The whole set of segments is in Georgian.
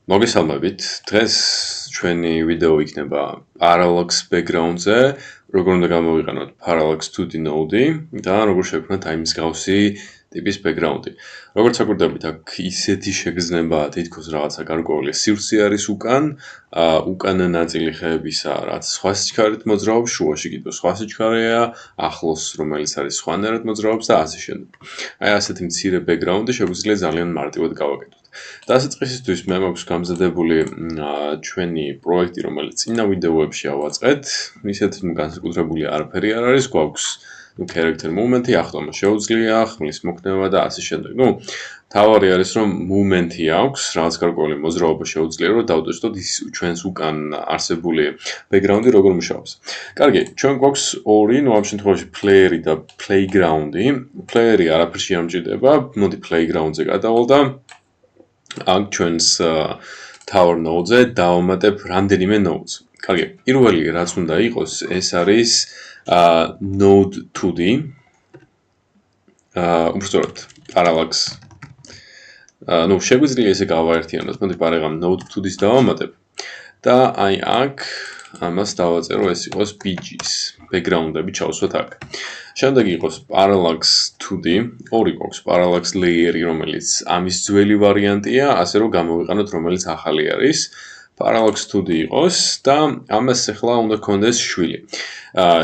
მოგესალმებით. დღეს ჩვენი ვიდეო იქნება Parallax background-ზე, როგორ უნდა გამოვიყენოთ Parallax 2D node-ი და როგორ შევქმნათ აი მსგავსი ტიპის background-ი. როგორც აკვირდებით, აქ ისეთი შეგრძნებაა, თითქოს რაღაცა გარკვეული სივრცე არის უკან ნაწილი ხეებისა, რაც სხვა სიჩქარით მოძრაობს, შუაში კიდევ სხვა სიჩქარეა, ახლოს რომელიც არის სხვანაირად მოძრაობს და ასე შემდეგ. აი ასეთი მცირე background-ი შეგვიძლია ძალიან მარტივად გავაკეთოთ. დასაწყისისთვის მე მაქვს გამზადებული ჩვენი პროექტი, რომელიც წინა ვიდეოებში ავაწყეთ. ისეთ განსაკუთრებული არაფერი არ არის, გვაქვს character movement-ი, ახლა შეუძლია, ხმლის მოქნება და ასე შემდეგ. თავარი არის, რომ movement-ი აქვს, რაღაც გარკვეული მოძრაობა შეუძლია, რომ დავდესტოთ ის ჩვენს უკან არსებული background-ი როგორ მუშაობს. კარგი, ჩვენ გვაქვს ორი, ამ შემთხვევაში player-ი და playground-ი. player-ი არაფერში ამჭირდება, მოდი playground-ზე გადავალ და აქ ჩვენს tower node-ზე დავამატებ რამდენიმე nodes. კარგი, პირველი რაც უნდა იყოს, ეს არის node 2D. უბრალოდ Parallax. შეგვიძლია ესე გავაერთიანოთ, მოდი პარალაგ node 2D-ს დავამატებ და აი აქ ამას დავაწერო, ეს იყოს BG-ს, background-ები ჩავსვათ აქ. შემდეგ იყოს Parallax 2D, ორი გვაქვს Parallax layer-ი, რომელიც ამის ძველი ვარიანტია, ასე რომ გამოვიყენოთ, რომელიც ახალი არის. Parallax 2D იყოს და ამას ახლა უნდა გქონდეს შვილი.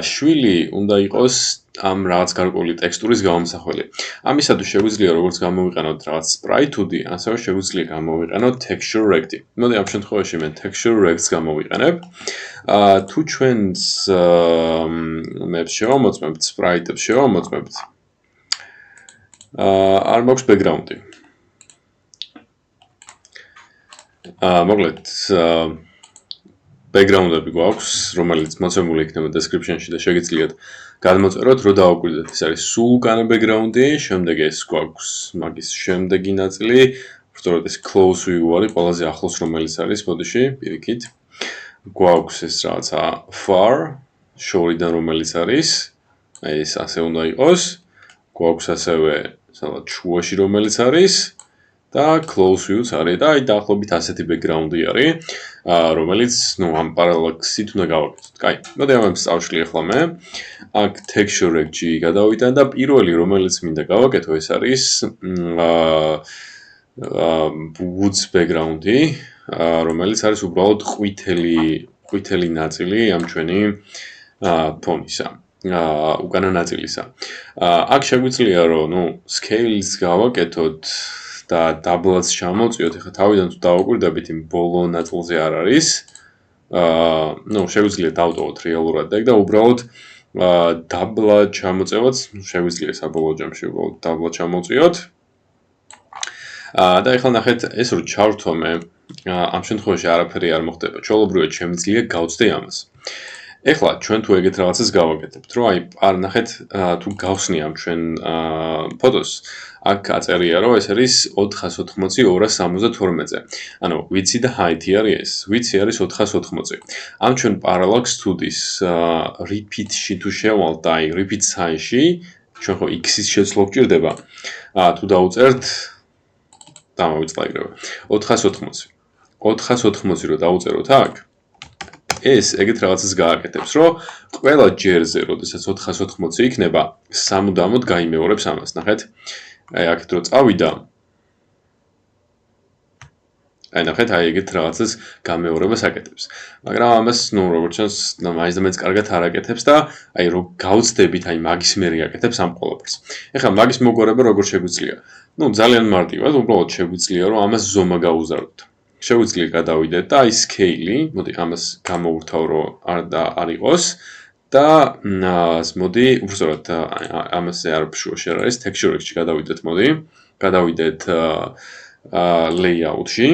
შვილი უნდა იყოს ამ რაღაც გარკვეული ტექსტურის გამომსახველი. ამისათვის შეგვიძლია როგორც გამოვიყენოთ რაღაც sprite 2D, ასევე შეგვიძლია გამოვიყენოთ texture rect-ი. მოდი ამ შემთხვევაში მე texture rect-ს გამოვიყენებ. თუ ჩვენს მებს შევამოწმებთ, sprite-ებს შევამოწმებთ, არ მაქვს background-ი. მოკლედ background-ები გვაქვს, რომელიც მოცემული იქნება description-ში და შეგიძლიათ გადმოწეროთ, რომ დავაკვირდეთ, ეს არის სულ უკანა background-ი, შემდეგ ეს გვაქვს მაგის შემდეგი ნაწილი, უბრალოდ ეს close view არის, ყველაზე ახლოს რომელიც არის ბოდიში, პირიქით. გვაქვს ეს რაღაცა far, შორიდან რომელიც არის, ეს ასე უნდა იყოს. გვაქვს ასევე სადღაც შუაში რომელიც არის და close view-ც არის და აი დაახლოებით ასეთი background-ი არის, რომელიც, ამ Parallax-ით უნდა გავაკეთოთ. კაი, მოდი ამას წავშლი ახლა მე. აქ texture rect-ში გადავიტან და პირველი რომელიც მინდა გავაკეთო, ეს არის woods background-ი, რომელიც არის უბრალოდ ყვითელი ნაწილი ამ ჩვენი ფონისა. უკანა ნაწილისა. აქ შეგვიძლია რომ, scale-ს გავაკეთოთ და double-ს ჩამოვწიოთ. ეხლა თავიდან თუ დავაკვირდებით, იმ ბოლო ნაწილზე არ არის. შეგვიძლია დავტოვოთ რეალურად და უბრალოდ double-ად ჩამოწევაც, შეგვიძლია საბოლოო ჯამში უბრალოდ double-ად ჩამოვწიოთ. და ეხლა ნახეთ, ეს რო ჩავრთო მე, ამ შემთხვევაში არაფერი არ მოხდება. ჩვეულებრივად შემიძლია გავწდე ამას. ეხლა ჩვენ თუ ეგეთ რაღაცას გავაკეთებთ, რომ აი ნახეთ, თუ გავხსნი ამ ჩვენ ფოტოს, აქ აწერია, რომ ეს არის 480/272-ზე. ანუ ვიცი და height-ი არის ეს. ვიცი არის 480. ამ ჩვენ Parallax 2D-ს repeat-ში თუ შევალთ და აი repeat size-ში, ჩვენ ხო x-ის შეცვლა გვჭირდება. თუ დავუწერთ დამოვიწყაიგრება. 480. 480 რო დავუწეროთ აქ, ეს ეგეთ რაღაცას გააკეთებს, რომ ყველა ჯერზე, როდესაც 480 იქნება, სამუდამოდ გაიმეორებს ამას, ნახეთ. აი აქეთ რო წავიდა. აი ნახეთ, აი ეგეთ რაღაცას გამეორებას აკეთებს. მაგრამ ამას, როგორც ჩანს, მაინც და მაინც კარგად არ აკეთებს და აი რო გავწდებით, აი მაგის მერე აკეთებს ამ ყველაფერს. ეხლა მაგის მოგვარება როგორ შეგვიძლია? ძალიან მარტივად, უბრალოდ შეგვიძლია, რომ ამას ზომა გავუზარდოთ. შეგვიძლია გადავიდეთ და აი scale-ი, მოდი ამას გამოვურთავ, რომ არ იყოს და მოდი უბრალოდ ამაზე არ შუაში არ არის, texture rect-ში გადავიდეთ, მოდი. გადავიდეთ layout-ში.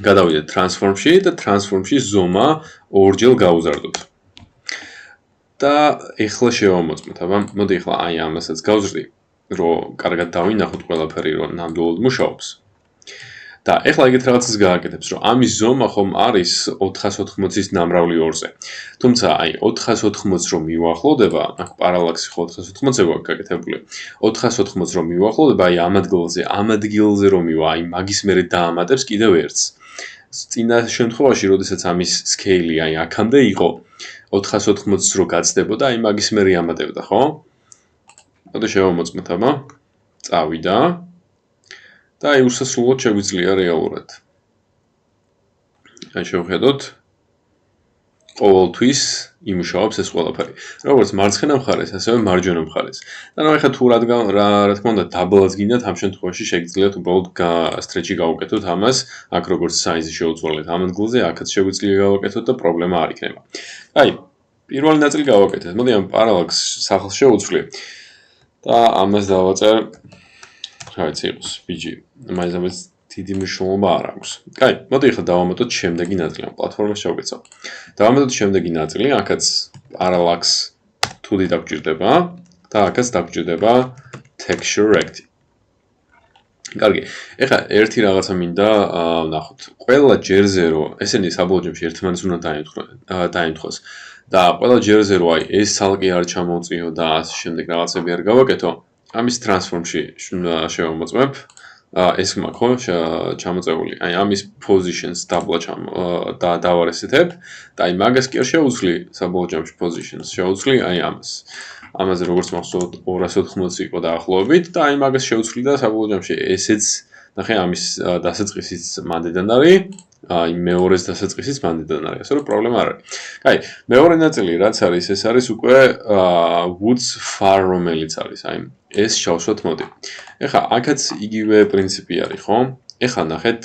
გადავიდეთ transform-ში და transform-ში ზომა ორჯერ გავუზარდოთ. და ეხლა შევამოწმოთ, აბა, მოდი ეხლა აი ამასაც გავზრდი, რომ კარგად დავინახოთ ყველაფერი, რომ ნამდვილად მუშაობს. და ეხლა ეგეთ რაღაცას გააკეთებს, რომ ამის ზომა ხომ არის 480-ის ნამრავლი 2-ზე. თუმცა აი 480-ს რომ მივახლოვდება, აქ პარალაქსი ხო 480-ზე გვაქვს გაკეთებული. 480-ს რომ მივახლოვდება, აი ამ ადგილზე რომ მივა, აი მაგის მერე დაამატებს კიდევ ერთს. წინა შემთხვევაში, როდესაც ამის სკეილი აი აქამდე იყო, 480-ს რო გაცდებოდა, აი მაგის მერე ამატებდა, ხო? მოდი შევამოწმოთ აბა. წავიდა. და აი უსასრულოდ შეგვიძლია რეალურად. აი შევხედოთ. ყოველთვის იმუშავებს ეს ყველაფერი. როგორც მარცხენა მხარეს, ასევე მარჯვენა მხარეს. და ნუ ეხლა თუ რა თქმა უნდა დაბლაც გინდათ, ამ შემთხვევაში შეგიძლიათ უბრალოდ სტრეჩი გავუკეთოთ ამას, აქ როგორც საიზი შევუწვალეთ ამ ადგილზე, აქაც შეგვიძლია გავაკეთოთ და პრობლემა არ იქნება. აი, პირველი ნაწილი გავაკეთეთ. მოდი ამ პარალაქსს სახლს შევუცვლი. და ამას დავაწერ რა ვიცი იყოს, ბიჯი. მაინც დიდი მნიშვნელობა არ აქვს. კაი, მოდი ახლა დავამატოთ შემდეგი ნაწილი, ამ პლატფორმას შევგეცავ. დავამატოთ შემდეგი ნაწილი, აქაც parallax 2D დაგჭირდება და აქაც დაგჭირდება texture recti. კარგი. ეხლა ერთი რაღაცა მინდა ვნახოთ. ყველა ჯერზე რომ ესენი საბოლოო ჯამში ერთმანეთს უნდა დაემთხვას და ყველა ჯერზე რომ აი ეს ცალკე არ ჩამოვწიო და ასე შემდეგ რაღაცები არ გავაკეთო, ამის transform-ში შევამოწმებ. ეს მაქვს ხო ჩამოწეული. აი ამის positions და დავარესეთებ და აი მაგას კი არ შევუცვლი საბოლოო ჯამში positions შევუცვლი აი ამას. ამაზე როგორც მახსოვთ 280 იყო დაახლოებით და აი მაგას შევუცვლი და საბოლოო ჯამში ესეც ნახე ამის დასაწყისიც მანდედან არის. აი მეორეს დასაწყისიც მანდედან არის. ასე რომ პრობლემა არ არის. კაი, მეორე ნაწილი რაც არის, ეს არის უკვე woods far რომელიც არის. აი ეს შევსვათ მოდი. ეხლა აქაც იგივე პრინციპი არის, ხო? ეხლა ნახეთ,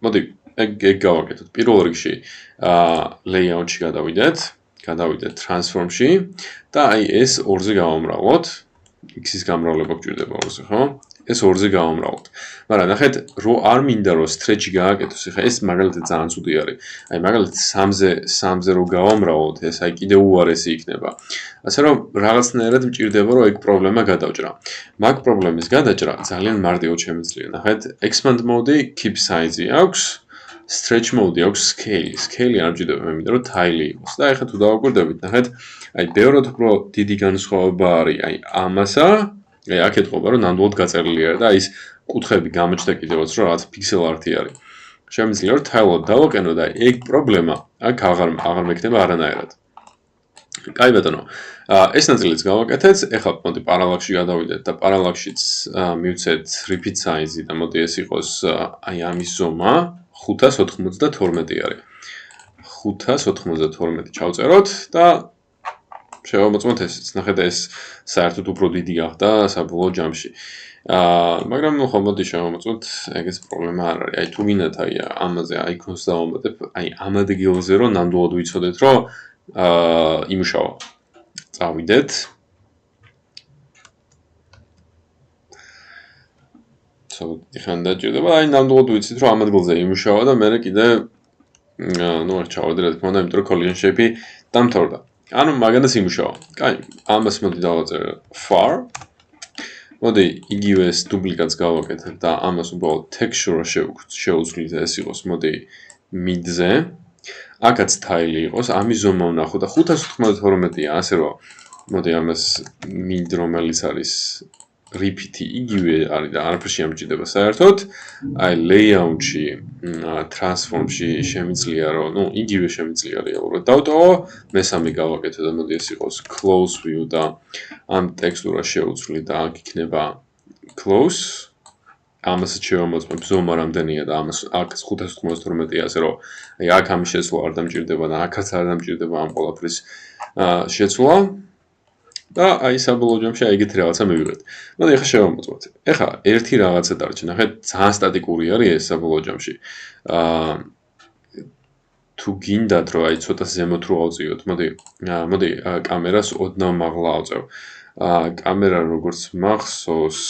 მოდი ეგ გავაკეთოთ. პირველ რიგში layout-ში გადავიდეთ transform-ში და აი ეს 2-ზე გავამრავლოთ. x-ის გამრავლება გვჭირდება 2-ზე, ხო? ეს 2-ზე გავამრავლოთ. მაგრამ ნახეთ, რო არ მინდა რომ stretch-ი გააკეთოს, ეხლა ეს მაგალითად ძალიან ცუდი არის. აი მაგალითად 3-ზე რო გავამრავლოთ, ეს აი კიდევ უარესი იქნება. ასე რომ რაღაცნაირად მჭირდება რომ ეგ პრობლემა გადავჭრა. მაგ პრობლემის გადაჭრა ძალიან მარტივად შემიძლია. ნახეთ, expand mode keep size აქვს, stretch mode აქვს scale. Scale არ მჭირდება, მე მინდა რომ tile იყოს. და ეხლა თუ დავაკვირდებით, ნახეთ, აი ბევრად უფრო დიდი განსხვავება არის აი ამასა. აი აქ ეთყობა რომ ნამდვილად გაწერილი არის და აი ეს კუთხეები გამოჩნდა კიდევაც რომ რაღაც pixel art-ი არის. შემიძლია რომ tile-ად დავაკენო და ეგ პრობლემა აქ აღარ მექნება არანაირად. კაი ბატონო, ეს ნაწილიც გავაკეთეთ. ეხლა მოდი parallax-ში გადავიდეთ და parallax-შიც მივცეთ repeat size-ი და მოდი ეს იყოს აი ამის ზომა 592 არის. 592 ჩავწეროთ და შევამოწმოთ ესეც. ნახეთ ეს საერთოდ უფრო დიდი გახდა საბოლოო ჯამში. მაგრამ ნუ ხომ მოდი შევამოწმოთ, ეგეც პრობლემა არ არის. აი თუ გინდათ აი ამაზე icons დავამატებ, აი ამ ადგილზე რომ ნამდვილად ვიცოდეთ რომ იმუშავა. წავიდეთ. ცოტა ხან დაჭირდება, აი ნამდვილად ვიცით რომ ამ ადგილზე იმუშავა და მე კიდე ნუ არ ჩავედი რა თქმა უნდა, იმიტომ რომ collision shape-ი დამთავრდა. ანუ მაგანაც იმუშავა. კაი, ამას მოდი დავაწერე far. მოდი იგივეს დუპლიკატს გავაკეთებ და ამას უბრალოდ texture შევუცვლით ეს იყოს, მოდი mid-ზე. აქაც tile იყოს, ამის ზომა ვნახოთ და 592-ია, ასე რომ მოდი ამას mid რომელიც არის repeat-ი იგივე არის და არაფერს შეამჭირდება საერთოდ. აი layout-ში, transform-ში შემიძლია რომ, ნუ იგივე შემიძლია რეალურად დავტოვო. მესამე გავაკეთო და მოდი ეს იყოს close view და ამ ტექსტურას შევუცვლი და აქ იქნება close. ამასაც შევამოწმებ ზომა რამდენია და ამას აქ 592-ია, ასე რომ აი აქ ამის შეცვლა არ დამჭირდება და აქაც არ დამჭირდება ამ ყველაფრის შეცვლა. და აი საბოლოო ჯამში აი ეგეთი რაღაცა მივიღეთ. მოდი ახლა შევამოწმოთ. ეხლა ერთი რაღაცა დარჩა, ნახეთ, ძალიან სტატიკური არის ეს საბოლოო ჯამში. თუ გინდათ რომ აი ცოტა ზემოთ რო ავწიოთ, მოდი კამერას ოდნავ მაღლა ავწევ. კამერა როგორც მახსოვს,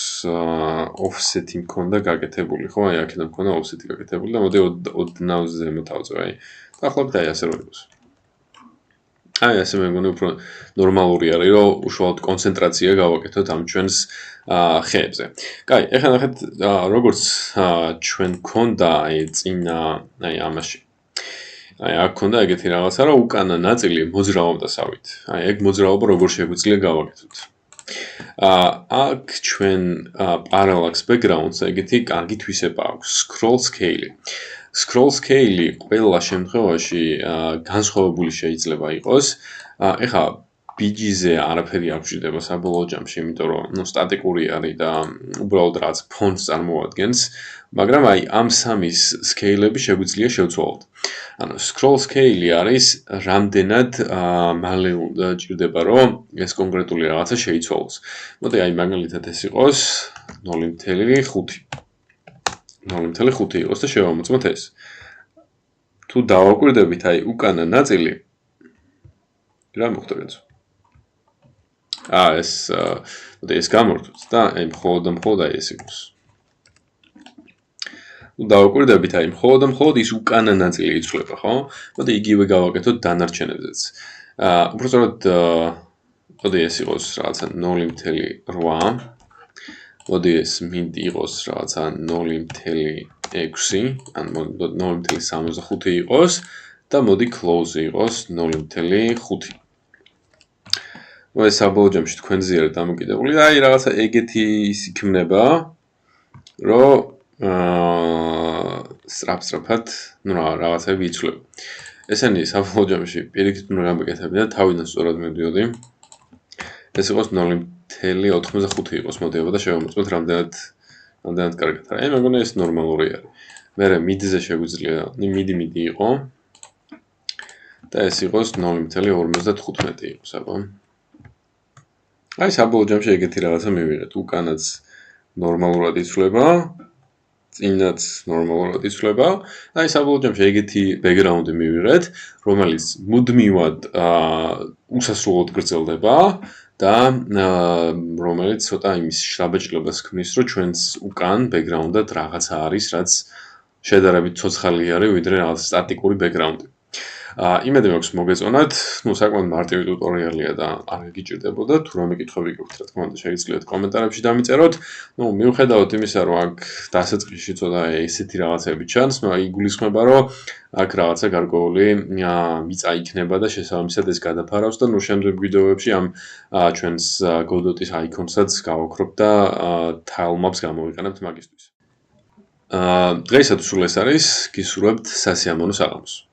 offset-ი მქონდა გაკეთებული, ხო? აი აქედან მქონდა offset-ი გაკეთებული და მოდი ოდნავ ზემოთ ავწევ, აი. დაახლოებით აი ასე რო იყოს. აი ასე მე მგონი უფრო ნორმალური არის, რომ უშუალოდ კონცენტრაცია გავაკეთოთ ამ ჩვენს ხეებზე. კაი, ეხლა ნახეთ როგორც ჩვენ გქონდა აი წინა აი ამაში. აი აქ გქონდა ეგეთი რაღაცა, რომ უკანა ნაწილი მოძრაობდასავით. აი ეგ მოძრაობა როგორ შეგვიძლია გავაკეთოთ. აქ ჩვენ parallax background-ს ეგეთი კარგი თვისება აქვს, scroll scale. Scroll scale ყველა შემთხვევაში განსხვავებული შეიძლება იყოს. ეხლა ბიჯიზე არაფერი არ გვჭირდება საბოლოო ჯამში, იმიტომ რომ ნუ სტატიკური არის და უბრალოდ რაღაც ფონს წარმოადგენს, მაგრამ აი ამ სამის სკეილები შეგვიძლია შევცვალოთ. ანუ scroll scale არის რამდენად მალე უნდა ჭირდება რომ ეს კონკრეტული რაღაცა შეიცვალოს. მოდი აი მაგალითად ეს იყოს 0.5 0.5 იყოს და შევამოწმოთ ეს. თუ დავაკვირდებით აი უკანა ნაწილი რა მოხდა? ეს მოდი ეს გამორთოთ და აი მხოლოდ აი ეს იყოს. თუ დავაკვირდებით აი მხოლოდ ის უკანა ნაწილი იცვლება, ხო? მოდი იგივე გავაკეთოთ დანარჩენებზეც. უბრალოდ მოდი ეს იყოს რაღაცა 0.8. მოდი ეს მინდ იყოს რაღაცა 0.6, ან 0.65 იყოს და მოდი close იყოს 0.5. ეს საბოლოო ჯამში თქვენზე არის დამოკიდებული. აი რაღაცა ეგეთი ის იქნება, რომ სწრაფად, ну რაღაცები იცვლება. ესენი საბოლოო ჯამში პირიქით უნდა გამეკეთებინა და თავიდან სწორად მივდიოდი. ეს იყოს 0.85 იყოს მოდიება და შევამოწმოთ რამდენად კარგად არის. აი მეგონა ეს ნორმალური არის. მერე მიდზე შეგვიძლია, მიდი იყო. და ეს იყოს 0.55 იყოს, აბა. აი საბოლოო ჯამში ეგეთი რაღაცა მივიღეთ. უკანაც ნორმალურად იცვლება, წინაც ნორმალურად იცვლება. აი საბოლოო ჯამში ეგეთი ბექგრაუნდი მივიღეთ, რომელიც მუდმივად უსასრულოდ გრძელდება და რომელიც ცოტა იმის შრაბაჭლებას ქმნის, რომ ჩვენს უკან ბექგრაუნდად რაღაცა არის, რაც შედარებით ცოცხალი არის, ვიდრე რაღაც სტატიკური ბექგრაუნდი. იმედი მაქვს მოგეწონათ, ну საკმაოდ მარტივი ტუტორიალია და არ გიჭირდებოდა, თუ რამე კითხვები გაქვთ, რა თქმა უნდა, შეგიძლიათ კომენტარებში დამიწეროთ. ну მიუხედავად იმისა, რომ აქ დასაწყისში ცოტა ესეთი რაღაცები ჩანს, მაგრამ იგულისხმება, რომ აქ რაღაცა გარკვეული მიწა იქნება და შესაბამისად ეს გადაფარავს და ну შემდეგ ვიდეოებში ამ ჩვენს Godot-ის icon-საც გავაქრობ და tile maps გამოვიყენებთ მაგისთვის. დღეისათვის სულ ეს არის, გისურვებთ სასიამოვნო საღამოს.